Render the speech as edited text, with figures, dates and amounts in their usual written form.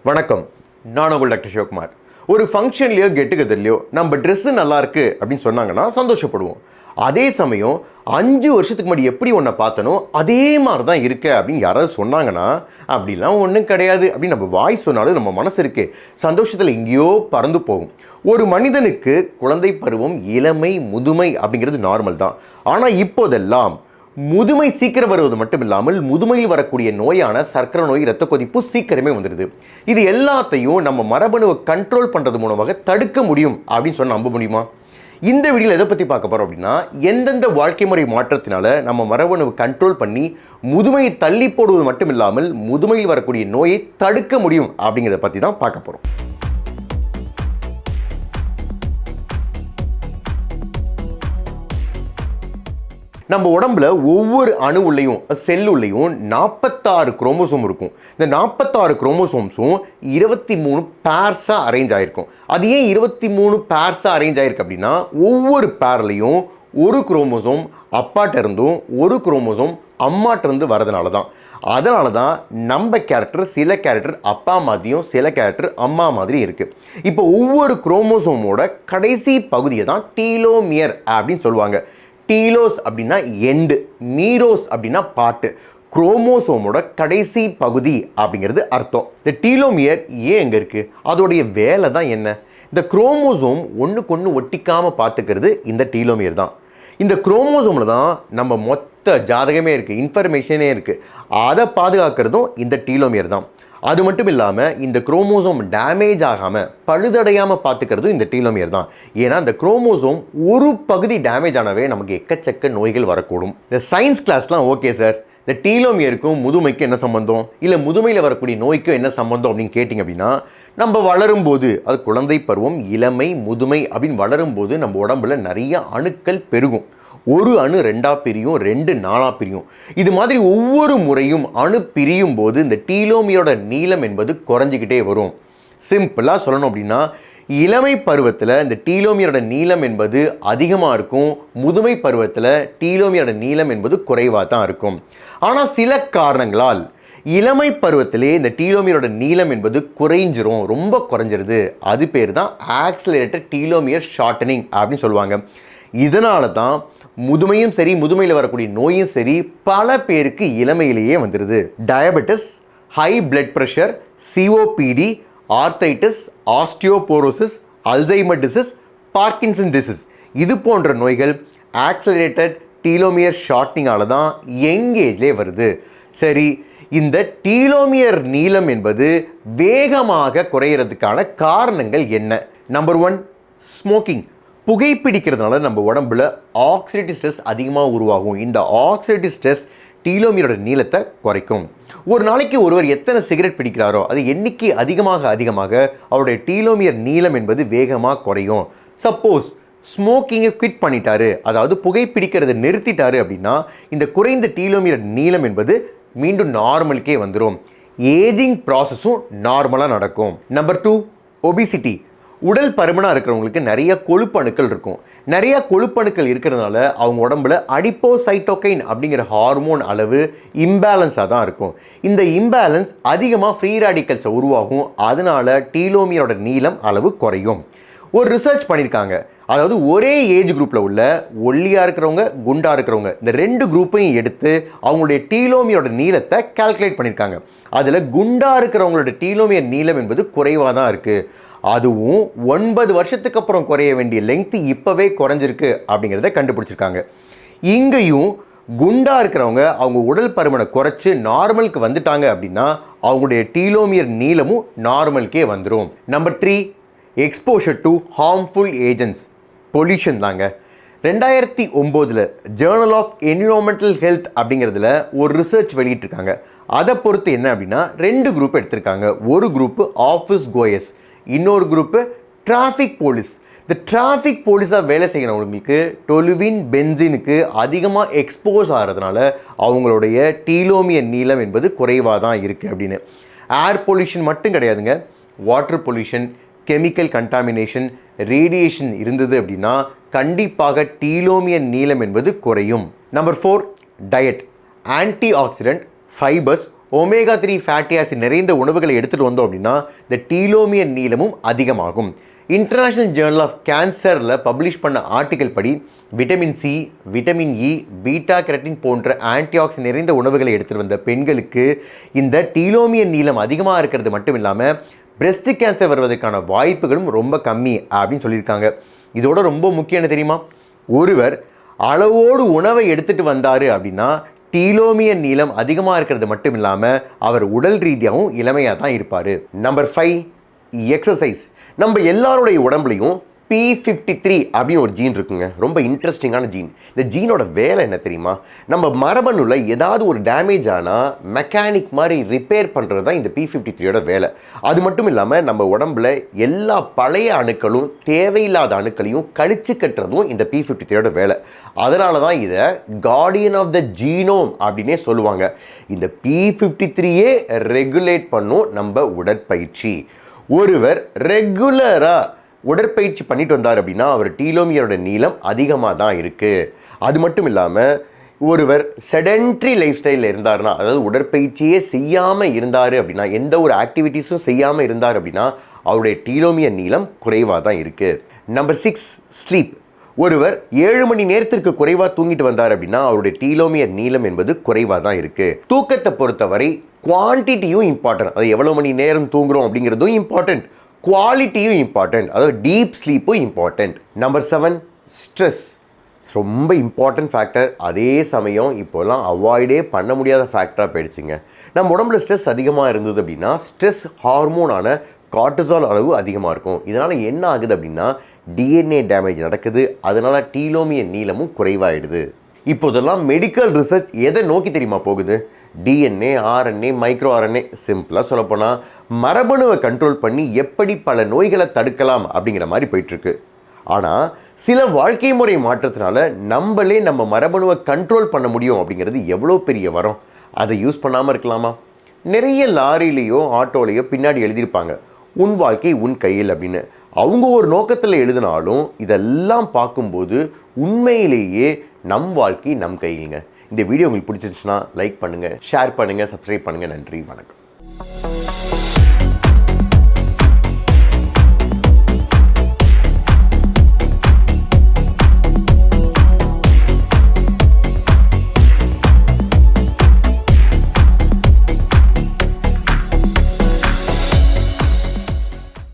வணக்கம், நான் உங்கள் டாக்டர்.Sivakumar. ஒரு ஃபங்க்ஷன்லையோ கெட்டுகதர்லையோ நம்ம ட்ரெஸ்ஸு நல்லா இருக்கு அப்படின்னு சொன்னாங்கன்னா சந்தோஷப்படுவோம். அதே சமயம் 5 வருஷத்துக்கு முன்னாடி எப்படி ஒன்றை பார்த்தனோ அதே மாதிரி தான் இருக்க அப்படின்னு யாராவது சொன்னாங்கன்னா அப்படிலாம் ஒன்றும் கிடையாது அப்படின்னு நம்ம வாய் சொன்னாலும் நம்ம மனசு இருக்கு சந்தோஷத்தில் எங்கேயோ பறந்து போகும். ஒரு மனிதனுக்கு குழந்தை பருவம், இளமை, முதுமை அப்படிங்கிறது நார்மல் தான். ஆனால் இப்போதெல்லாம் முதுமை சீக்கிரம் வருவது மட்டும் இல்லாமல் முதுமையில் வரக்கூடிய நோயான சர்க்கரை நோய், இரத்த கொதிப்பு சீக்கிரமே வந்துடுது. இது எல்லாத்தையும் நம்ம மரபணுவை கண்ட்ரோல் பண்ணுறது மூலமாக தடுக்க முடியும் அப்படின்னு சொன்ன நம்ப முடியுமா? இந்த வீடியோவில் எதை பற்றி பார்க்க போகிறோம் அப்படின்னா, எந்தெந்த வாழ்க்கை முறை மாற்றத்தினால நம்ம மரபணுவை கண்ட்ரோல் பண்ணி முதுமையை தள்ளி போடுவது மட்டும் இல்லாமல் முதுமையில் வரக்கூடிய நோயை தடுக்க முடியும் அப்படிங்கிறத பற்றி தான் பார்க்க போகிறோம். நம்ம உடம்புல ஒவ்வொரு அணு உள்ளேயும் செல்லுள்ளையும் 46 குரோமோசோம் இருக்கும். இந்த 46 குரோமோசோம்ஸும் 23 பேர்ஸாக அரேஞ்ச் ஆகிருக்கும். அது ஏன் 23 பேர்ஸாக அரேஞ்ச் ஆகிருக்கு அப்படின்னா, ஒவ்வொரு பேர்லையும் ஒரு குரோமோசோம் அப்பாட்ட இருந்தும் ஒரு குரோமோசோம் அம்மாட்ட இருந்து வரதுனால தான். அதனால தான் நம்ம கேரக்டர், சில கேரக்டர் அப்பா மாதிரியும் சில கேரக்டர் அம்மா மாதிரி இருக்குது. இப்போ ஒவ்வொரு குரோமோசோமோட கடைசி பகுதியை தான் டீலோமியர் அப்படின்னு சொல்லுவாங்க. டீலோஸ் அப்படின்னா எண்டு, மீரோஸ் அப்படின்னா பாட்டு, குரோமோசோமோட கடைசி பகுதி அப்படிங்கிறது அர்த்தம். இந்த டீலோமியர் ஏன் எங்கே இருக்குது, அதோடைய வேலை தான் என்ன? இந்த குரோமோசோம் ஒன்றுக்கு ஒன்று ஒட்டிக்காமல் பார்த்துக்கிறது இந்த டீலோமியர் தான். இந்த குரோமோசோமில் தான் நம்ம மொத்த ஜாதகமே இருக்குது, இன்ஃபர்மேஷனே இருக்குது. அதை பாதுகாக்கிறதும் இந்த டீலோமியர் தான். அது மட்டும் இல்லாமல் இந்த குரோமோசோம் டேமேஜ் ஆகாமல் பழுதடையாமல் பார்த்துக்கிறதும் இந்த டீலோமியர் தான். ஏன்னா இந்த குரோமோசோம் ஒரு பகுதி டேமேஜ் ஆனவே நமக்கு எக்கச்சக்க நோய்கள் வரக்கூடும். இந்த சயின்ஸ் கிளாஸ்லாம் ஓகே சார், இந்த டீலோமியருக்கும் முதுமைக்கும் என்ன சம்பந்தம், இல்லை முதுமையில் வரக்கூடிய நோய்க்கும் என்ன சம்பந்தம் அப்படின்னு கேட்டிங்க அப்படின்னா, நம்ம வளரும்போது, அது குழந்தை பருவம், இளமை, முதுமை அப்படின்னு வளரும்போது நம்ம உடம்புல நிறைய அணுக்கள் பெருகும். ஒரு அணு 2ஆக பிரியும், 2 4ஆக பிரியும். இது மாதிரி ஒவ்வொரு முறையும் அணு பிரியும் போது இந்த டீலோமியரோட நீளம் என்பது குறைஞ்சிக்கிட்டே வரும். சிம்பிளாக சொல்லணும் அப்படின்னா, இளமை பருவத்தில் இந்த டீலோமியரோட நீளம் என்பது அதிகமாக இருக்கும், முதுமை பருவத்தில் டீலோமியரோட நீளம் என்பது குறைவாக தான் இருக்கும். ஆனால் சில காரணங்களால் இளமை பருவத்திலே இந்த டீலோமியரோட நீளம் என்பது குறைஞ்சிரும், ரொம்ப குறைஞ்சிருது. அது பேர் தான் ஆக்சிலரேட்டட் டீலோமியர் ஷார்ட்டனிங் அப்படின்னு சொல்லுவாங்க. இதனால தான் முதுமையும் சரி, முதுமையில் வரக்கூடிய நோயும் சரி, பல பேருக்கு இளமையிலேயே வந்துடுது. Diabetes, high blood pressure, COPD, arthritis, osteoporosis, Alzheimer disease, Parkinson disease, இது போன்ற நோய்கள் ஆக்சிலரேட்டட் டீலோமியர் ஷார்ட்டிங்கால தான் யங் ஏஜ்லேயே வருது. சரி, இந்த டீலோமியர் நீளம் என்பது வேகமாக குறையிறதுக்கான காரணங்கள் என்ன? Number 1, smoking. புகைப்பிடிக்கிறதுனால நம்ம உடம்புல ஆக்சிடேட்டிவ் ஸ்ட்ரெஸ் அதிகமாக உருவாகும். இந்த ஆக்சிடேட்டிவ் ஸ்ட்ரெஸ் டீலோமியரோட நீளத்தை குறைக்கும். ஒரு நாளைக்கு ஒருவர் எத்தனை சிகரெட் பிடிக்கிறாரோ அது எண்ணிக்கை அதிகமாக அதிகமாக அவருடைய டீலோமியர் நீளம் என்பது வேகமாக குறையும். சப்போஸ் ஸ்மோக்கிங்கை குவிட் பண்ணிட்டாரு, அதாவது புகைப்பிடிக்கிறத நிறுத்திட்டாரு அப்படின்னா இந்த குறைந்த டீலோமியர் நீளம் என்பது மீண்டும் நார்மலுக்கே வந்துடும். ஏஜிங் ப்ராசஸும் நார்மலாக நடக்கும். Number 2, obesity. உடல் பருமனாக இருக்கிறவங்களுக்கு நிறைய கொழுப்பணுக்கள் இருக்கும். நிறைய கொழுப்பணுக்கள் இருக்கிறதுனால அவங்க உடம்புல அடிப்போசைட்டோகைன் அப்படிங்கிற ஹார்மோன் அளவு இம்பேலன்ஸாக தான் இருக்கும். இந்த இம்பேலன்ஸ் அதிகமாக ஃப்ரீ ரேடிக்கல்ஸை உருவாகும். அதனால டீலோமியரோட நீளம் அளவு குறையும். ஒரு ரிசர்ச் பண்ணியிருக்காங்க, அதாவது ஒரே ஏஜ் குரூப்பில் உள்ள ஒல்லியாக இருக்கிறவங்க, குண்டாக இருக்கிறவங்க, இந்த 2 குரூப்பையும் எடுத்து அவங்களுடைய டீலோமியரோட நீளத்தை கால்குலேட் பண்ணியிருக்காங்க. அதில் குண்டாக இருக்கிறவங்களோட டீலோமியர் நீளம் என்பது குறைவாக தான் இருக்குது. அதுவும் 9 வருஷத்துக்கு அப்புறம் குறைய வேண்டிய லெங்க்த்து இப்போவே குறைஞ்சிருக்கு அப்படிங்கிறத கண்டுபிடிச்சிருக்காங்க. இங்கேயும் குண்டாக இருக்கிறவங்க அவங்க உடல் பருமனை குறைச்சி நார்மலுக்கு வந்துட்டாங்க அப்படின்னா அவங்களுடைய டீலோமியர் நீளமும் நார்மலுக்கே வந்துடும். Number 3, exposure to harmful agents. Pollution தாங்க. 2009 ஜேர்னல் ஆஃப் என்விரான்மெண்டல் ஹெல்த் அப்படிங்கிறதுல ஒரு ரிசர்ச் வெளியிட்டிருக்காங்க. அதை பொறுத்து என்ன அப்படின்னா 2 குரூப் எடுத்திருக்காங்க. ஒரு குரூப்பு ஆஃபீஸ் கோயர்ஸ், இன்னொரு குரூப்பு டிராஃபிக் போலீஸ். இந்த டிராஃபிக் போலீஸாக வேலை செய்கிறவங்களுக்கு டொலுவின் பென்சினுக்கு அதிகமாக எக்ஸ்போஸ் ஆகிறதுனால அவங்களுடைய டீலோமியர் நீளம் என்பது குறைவாக தான் இருக்குது அப்படின்னு. ஏர் பொல்யூஷன் மட்டும் கிடையாதுங்க, water pollution, chemical contamination, radiation இருந்தது அப்படின்னா கண்டிப்பாக டீலோமியர் நீளம் என்பது குறையும். Number 4, diet. Anti accident, fibres, omega 3 fatty acid நிறைந்த உணவுகளை எடுத்துகிட்டு வந்தோம் அப்படின்னா இந்த டீலோமியர் நீளமும் அதிகமாகும். இன்டர்நேஷ்னல் ஜேர்னல் ஆஃப் கேன்சரில் பப்ளிஷ் பண்ண ஆர்டிக்கல் படி vitamin C, vitamin E, beta keratin போன்ற ஆன்டிஆக்சிடென்ட் நிறைந்த உணவுகளை எடுத்துகிட்டு வந்த பெண்களுக்கு இந்த டீலோமியர் நீளம் அதிகமாக இருக்கிறது மட்டும் இல்லாமல் பிரெஸ்ட் கேன்சர் வருவதற்கான வாய்ப்புகளும் ரொம்ப கம்மி அப்படின்னு சொல்லியிருக்காங்க. இதோட ரொம்ப முக்கியம் என்ன தெரியுமா? ஒருவர் அளவோடு உணவை எடுத்துகிட்டு வந்தார் அப்படின்னா டீலோமியர் நீளம் அதிகமாக இருக்கிறது மட்டும் இல்லாமல் அவர் உடல் ரீதியாகவும் இளமையாக தான் இருப்பார். Number 5, exercise. நம்ம எல்லாருடைய உடம்புலையும் P53 அப்படின்னு ஒரு ஜீன் இருக்குங்க. ரொம்ப இன்ட்ரெஸ்டிங்கான ஜீன். இந்த ஜீனோட வேலை என்ன தெரியுமா? நம்ம மரபணுல ஏதாவது ஒரு டேமேஜ் ஆனால் மெக்கானிக் மாதிரி ரிப்பேர் பண்ணுறது தான் இந்த P53யோட வேலை. அது மட்டும் இல்லாமல் நம்ம உடம்புல எல்லா பழைய அணுக்களும் தேவையில்லாத அணுக்களையும் கழிச்சு கட்டுறதும் இந்த P53யோட வேலை. அதனால தான் இதை கார்டியன் ஆஃப் த ஜீனோம் அப்படின்னே சொல்லுவாங்க. இந்த P53யே ரெகுலேட் பண்ணும் நம்ம உடற்பயிற்சி. ஒருவர் ரெகுலராக உடற்பயிற்சி பண்ணிட்டு வந்தார் அப்படின்னா அவர் டீலோமியரோட நீளம் அதிகமாக தான் இருக்குது. அது மட்டும் இல்லாமல் ஒருவர் செடென்ட்ரி லைஃப் ஸ்டைலில் இருந்தார்னா, அதாவது உடற்பயிற்சியே செய்யாமல் இருந்தார் அப்படின்னா, எந்த ஒரு ஆக்டிவிட்டீஸும் செய்யாமல் இருந்தார் அப்படின்னா அவருடைய டீலோமியர் நீளம் குறைவாக தான் இருக்குது. Number 6, sleep. ஒருவர் 7 மணி நேரத்திற்கு குறைவாக தூங்கிட்டு வந்தார் அப்படின்னா அவருடைய டீலோமியர் நீளம் என்பது குறைவாக தான் இருக்குது. தூக்கத்தை பொறுத்தவரை குவான்டிட்டியும் இம்பார்ட்டன்ட். அது எவ்வளோ மணி நேரம் தூங்குறோம் அப்படிங்கிறதும் இம்பார்ட்டன்ட், குவாலிட்டியும் இம்பார்ட்டன்ட், அதாவது டீப் ஸ்லீப்பும் இம்பார்ட்டன்ட். Number 7, stress. ரொம்ப இம்பார்ட்டன்ட் ஃபேக்டர். அதே சமயம் இப்போலாம் அவாய்டே பண்ண முடியாத ஃபேக்டராக போயிடுச்சுங்க. நம்ம உடம்புல ஸ்ட்ரெஸ் அதிகமாக இருந்தது அப்படின்னா ஸ்ட்ரெஸ் ஹார்மோனான கார்டிசால் அளவு அதிகமாக இருக்கும். இதனால் என்ன ஆகுது அப்படின்னா டிஎன்ஏ டேமேஜ் நடக்குது. அதனால் டீலோமியர் நீளமும் குறைவாயிடுது. இப்போதெல்லாம் மெடிக்கல் ரிசர்ச் எதை நோக்கி தெரியுமா போகுது? DNA, RNA, micro RNA. சிம்பிளாக சொல்லப்போனால் மரபணுவை கண்ட்ரோல் பண்ணி எப்படி பல நோய்களை தடுக்கலாம் அப்படிங்கிற மாதிரி போயிட்டுருக்கு. ஆனால் சில வாழ்க்கை முறை மாற்றத்தினால நம்மளே நம்ம மரபணுவை கண்ட்ரோல் பண்ண முடியும் அப்படிங்கிறது எவ்வளோ பெரிய வரம். அதை யூஸ் பண்ணாமல் இருக்கலாமா? நிறைய லாரிலேயோ ஆட்டோலேயோ பின்னாடி எழுதியிருப்பாங்க உன் வாழ்க்கை உன் கையில் அப்படின்னு. அவங்க ஒரு நோக்கத்தில் எழுதினாலும் இதெல்லாம் பார்க்கும்போது உண்மையிலேயே நம் வாழ்க்கை நம் கையிலுங்க. இந்த வீடியோ உங்களுக்கு பிடிச்சிருச்சுன்னா லைக் பண்ணுங்கள், ஷேர் பண்ணுங்கள், சப்ஸ்கிரைப் பண்ணுங்கள். நன்றி, வணக்கம்.